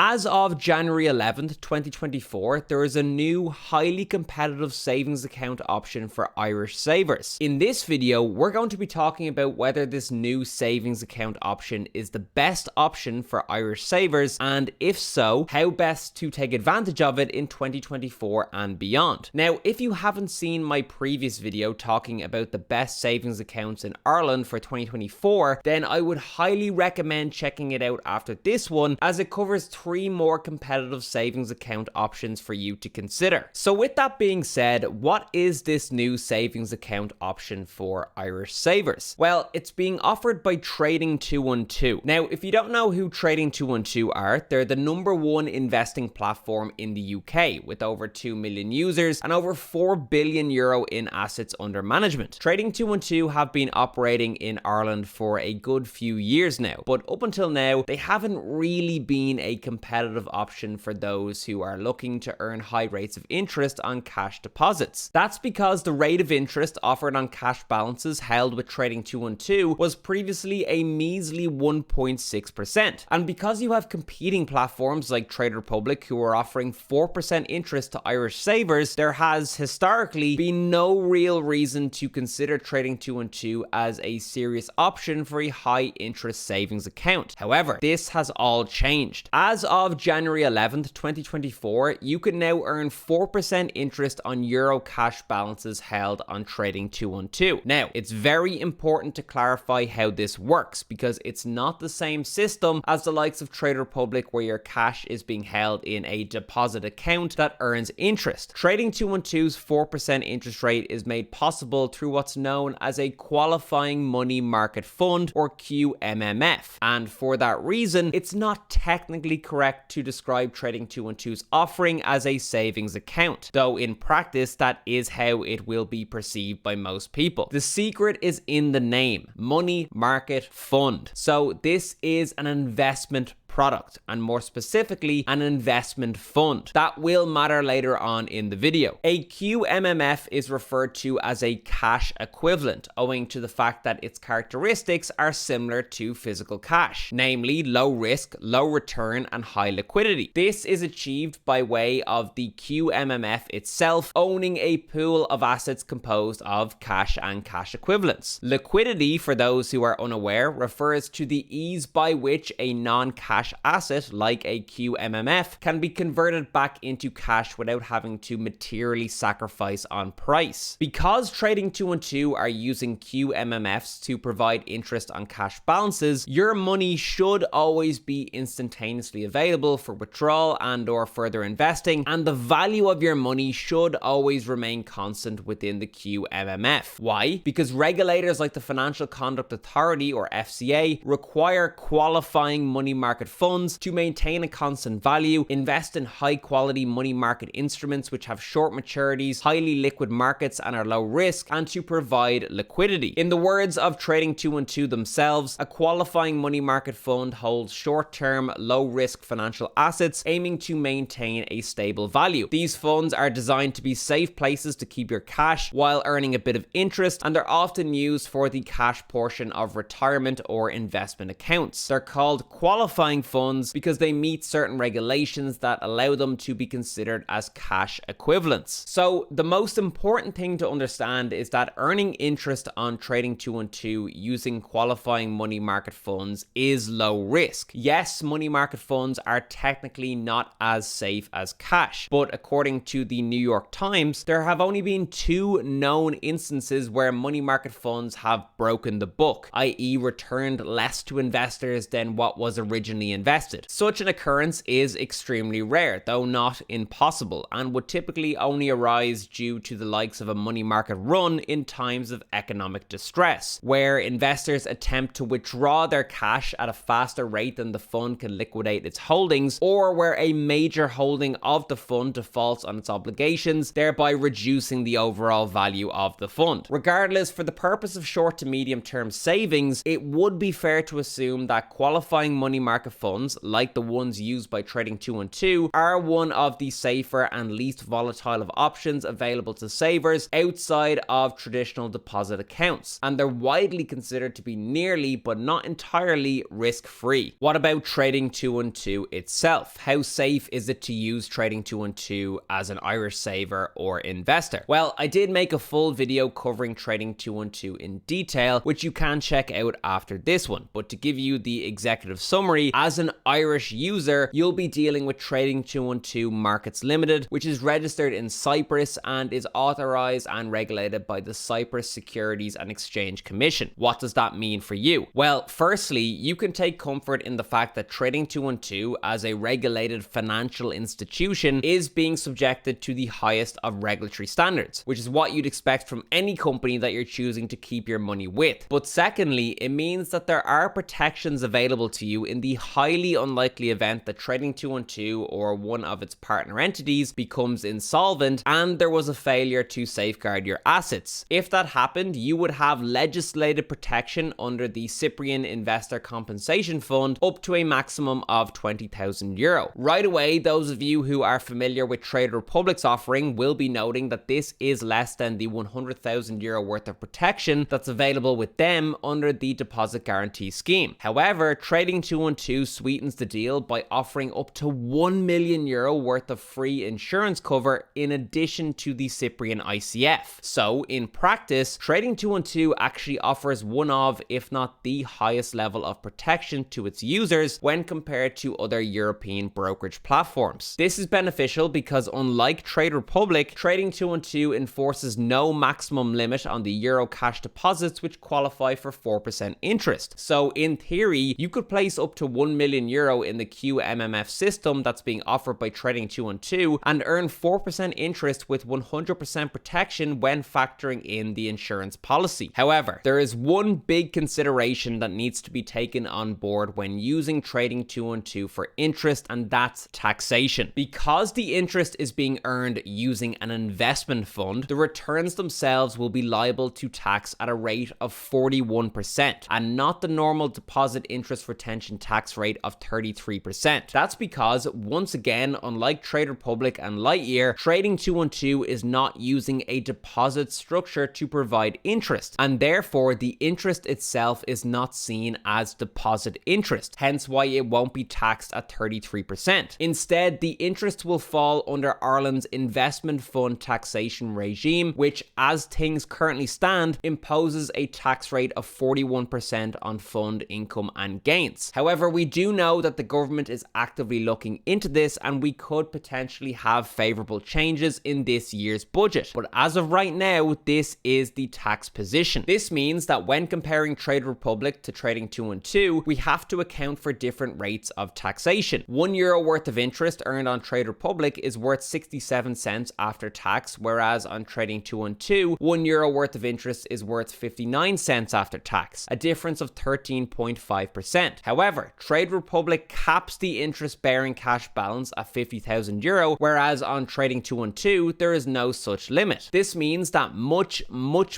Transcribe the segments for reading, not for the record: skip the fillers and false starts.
As of January 11th, 2024, there is a new highly competitive savings account option for Irish savers. In this video, we're going to be talking about whether this new savings account option is the best option for Irish savers, and if so, how best to take advantage of it in 2024 and beyond. Now, if you haven't seen my previous video talking about the best savings accounts in Ireland for 2024, then I would highly recommend checking it out after this one, as it covers 3 more competitive savings account options for you to consider. So with that being said, what is this new savings account option for Irish savers? Well, it's being offered by Trading 212. Now, if you don't know who Trading 212 are, they're the #1 investing platform in the UK with over 2 million users and over €4 billion in assets under management. Trading 212 have been operating in Ireland for a good few years now, but up until now, they haven't really been a competitive option for those who are looking to earn high rates of interest on cash deposits. That's because the rate of interest offered on cash balances held with Trading 212 was previously a measly 1.6%. And because you have competing platforms like Trade Republic who are offering 4% interest to Irish savers, there has historically been no real reason to consider Trading 212 as a serious option for a high interest savings account. However, this has all changed. As of January 11th, 2024, you can now earn 4% interest on Euro cash balances held on Trading 212. Now, it's very important to clarify how this works because it's not the same system as the likes of Trade Republic where your cash is being held in a deposit account that earns interest. Trading 212's 4% interest rate is made possible through what's known as a qualifying money market fund, or QMMF. And for that reason, it's not technically correct to describe Trading 212's offering as a savings account, though in practice that is how it will be perceived by most people. The secret is in the name, money market fund. So this is an investment product, and more specifically an investment fund. That will matter later on in the video. A QMMF is referred to as a cash equivalent, owing to the fact that its characteristics are similar to physical cash, namely low risk, low return, and high liquidity. This is achieved by way of the QMMF itself owning a pool of assets composed of cash and cash equivalents. Liquidity, for those who are unaware, refers to the ease by which a non-cash asset like a QMMF can be converted back into cash without having to materially sacrifice on price. Because Trading 212 are using QMMFs to provide interest on cash balances, your money should always be instantaneously available for withdrawal and or further investing, and the value of your money should always remain constant within the QMMF. Why? Because regulators like the Financial Conduct Authority, or FCA, require qualifying money market funds to maintain a constant value, invest in high quality money market instruments which have short maturities, highly liquid markets and are low risk, and to provide liquidity. In the words of Trading 212 themselves, a qualifying money market fund holds short-term, low-risk financial assets aiming to maintain a stable value. These funds are designed to be safe places to keep your cash while earning a bit of interest, and they're often used for the cash portion of retirement or investment accounts. They're called qualifying funds because they meet certain regulations that allow them to be considered as cash equivalents. So the most important thing to understand is that earning interest on Trading 212 using qualifying money market funds is low risk. Yes, money market funds are technically not as safe as cash, but according to the New York Times, there have only been 2 known instances where money market funds have broken the book, i.e. returned less to investors than what was originally invested. Such an occurrence is extremely rare, though not impossible, and would typically only arise due to the likes of a money market run in times of economic distress, where investors attempt to withdraw their cash at a faster rate than the fund can liquidate its holdings, or where a major holding of the fund defaults on its obligations, thereby reducing the overall value of the fund. Regardless, for the purpose of short to medium term savings, it would be fair to assume that qualifying money market funds, like the ones used by Trading 212, are one of the safer and least volatile of options available to savers outside of traditional deposit accounts, and they're widely considered to be nearly but not entirely risk-free. What about Trading 212 itself? How safe is it to use Trading 212 as an Irish saver or investor? Well, I did make a full video covering Trading 212 in detail, which you can check out after this one, but to give you the executive summary, as an Irish user, you'll be dealing with Trading 212 Markets Limited, which is registered in Cyprus and is authorized and regulated by the Cyprus Securities and Exchange Commission. What does that mean for you? Well, firstly, you can take comfort in the fact that Trading 212, as a regulated financial institution, is being subjected to the highest of regulatory standards, which is what you'd expect from any company that you're choosing to keep your money with. But secondly, it means that there are protections available to you in the highly unlikely event that Trading 212 or one of its partner entities becomes insolvent and there was a failure to safeguard your assets. If that happened, you would have legislated protection under the Cyprian Investor Compensation Fund up to a maximum of €20,000. Right away, those of you who are familiar with Trade Republic's offering will be noting that this is less than the €100,000 worth of protection that's available with them under the deposit guarantee scheme. However, Trading 212 sweetens the deal by offering up to €1 million worth of free insurance cover in addition to the Cyprian ICF. So, in practice, Trading 212 actually offers one of, if not the highest level of protection to its users when compared to other European brokerage platforms. This is beneficial because, unlike Trade Republic, Trading 212 enforces no maximum limit on the Euro cash deposits which qualify for 4% interest. So, in theory, you could place up to €1 million in the QMMF system that's being offered by Trading 212 and earn 4% interest with 100% protection when factoring in the insurance policy. However, there is one big consideration that needs to be taken on board when using Trading 212 for interest, and that's taxation. Because the interest is being earned using an investment fund, the returns themselves will be liable to tax at a rate of 41% and not the normal deposit interest retention tax rate of 33%. That's because, once again, unlike Trade Republic and Lightyear, Trading 212 is not using a deposit structure to provide interest, and therefore the interest itself is not seen as deposit interest, hence why it won't be taxed at 33%. Instead, the interest will fall under Ireland's investment fund taxation regime, which, as things currently stand, imposes a tax rate of 41% on fund income and gains. However, we do know that the government is actively looking into this and we could potentially have favourable changes in this year's budget. But as of right now, this is the tax position. This means that when comparing Trade Republic to Trading 212, we have to account for different rates of taxation. €1 worth of interest earned on Trade Republic is worth 67 cents after tax, whereas on Trading 212, €1 worth of interest is worth 59 cents after tax, a difference of 13.5%. However, Trade Republic caps the interest-bearing cash balance at €50,000, whereas on Trading 212, there is no such limit. This means that much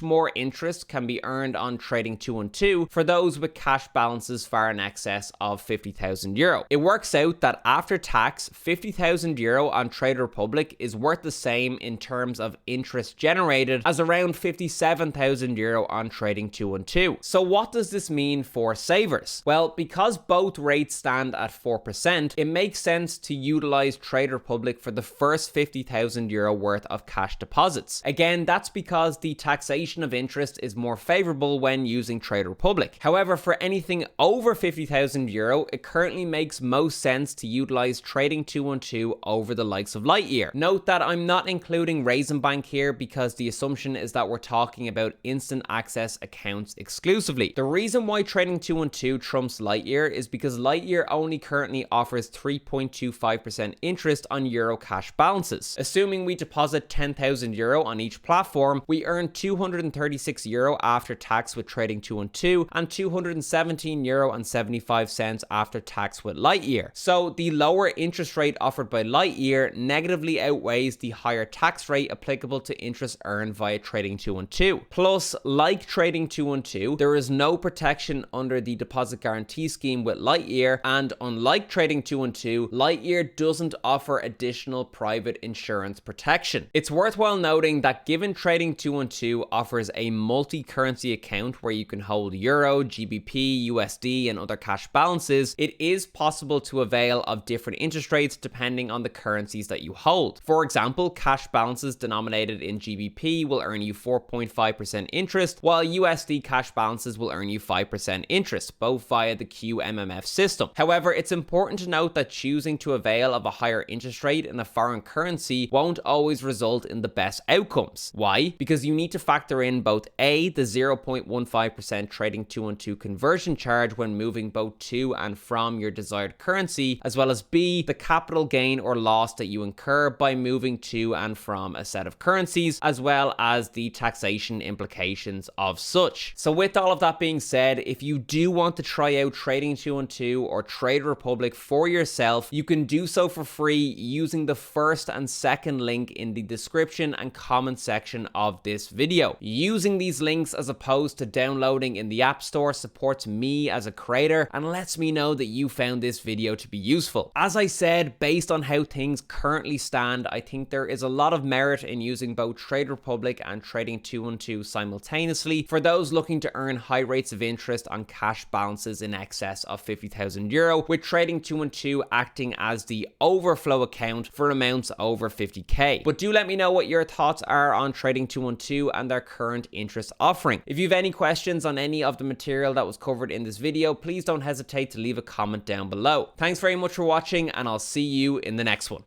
more interest can be earned on Trading 212 for those with cash balances far in excess of €50,000. It works out that after tax, €50,000 on Trade Republic is worth the same in terms of interest generated as around €57,000 on Trading 212. So what does this mean for savers? Well, because both rates stand at 4%, it makes sense to utilize Trade Republic for the first €50,000 worth of cash deposits. Again, that's because the taxation of interest is more favorable when using Trade Republic. However, for anything over €50,000, it currently makes most sense to utilize Trading 212 over the likes of Lightyear. Note that I'm not including Raisin Bank here because the assumption is that we're talking about instant access accounts exclusively. The reason why Trading 212 trumps Lightyear is because Lightyear only currently offers 3.25% interest on Euro cash balances. Assuming we deposit €10,000 on each platform, we earn €236 after tax with Trading 212 and €217.75 after tax with Lightyear. So the lower interest rate offered by Lightyear negatively outweighs the higher tax rate applicable to interest earned via Trading 212. Plus, like Trading 212, there is no protection under the deposit guarantee scheme with Lightyear Lightyear, and unlike Trading 212, Lightyear doesn't offer additional private insurance protection. It's worthwhile noting that given Trading 212 offers a multi-currency account where you can hold Euro, GBP, USD, and other cash balances, it is possible to avail of different interest rates depending on the currencies that you hold. For example, cash balances denominated in GBP will earn you 4.5% interest, while USD cash balances will earn you 5% interest, both via the QMMF system. However, it's important to note that choosing to avail of a higher interest rate in a foreign currency won't always result in the best outcomes. Why? Because you need to factor in both A, the 0.15% Trading 212 conversion charge when moving both to and from your desired currency, as well as B, the capital gain or loss that you incur by moving to and from a set of currencies, as well as the taxation implications of such. So with all of that being said, if you do want to try out Trading 212 or Trade Republic for yourself, you can do so for free using the first and second link in the description and comment section of this video. Using these links as opposed to downloading in the App Store supports me as a creator and lets me know that you found this video to be useful. As I said, based on how things currently stand, I think there is a lot of merit in using both Trade Republic and Trading 212 simultaneously for those looking to earn high rates of interest on cash balances in excess of €50,000, with Trading 212 acting as the overflow account for amounts over 50k. But do let me know what your thoughts are on Trading 212 and their current interest offering. If you have any questions on any of the material that was covered in this video, please don't hesitate to leave a comment down below. Thanks very much for watching, and I'll see you in the next one.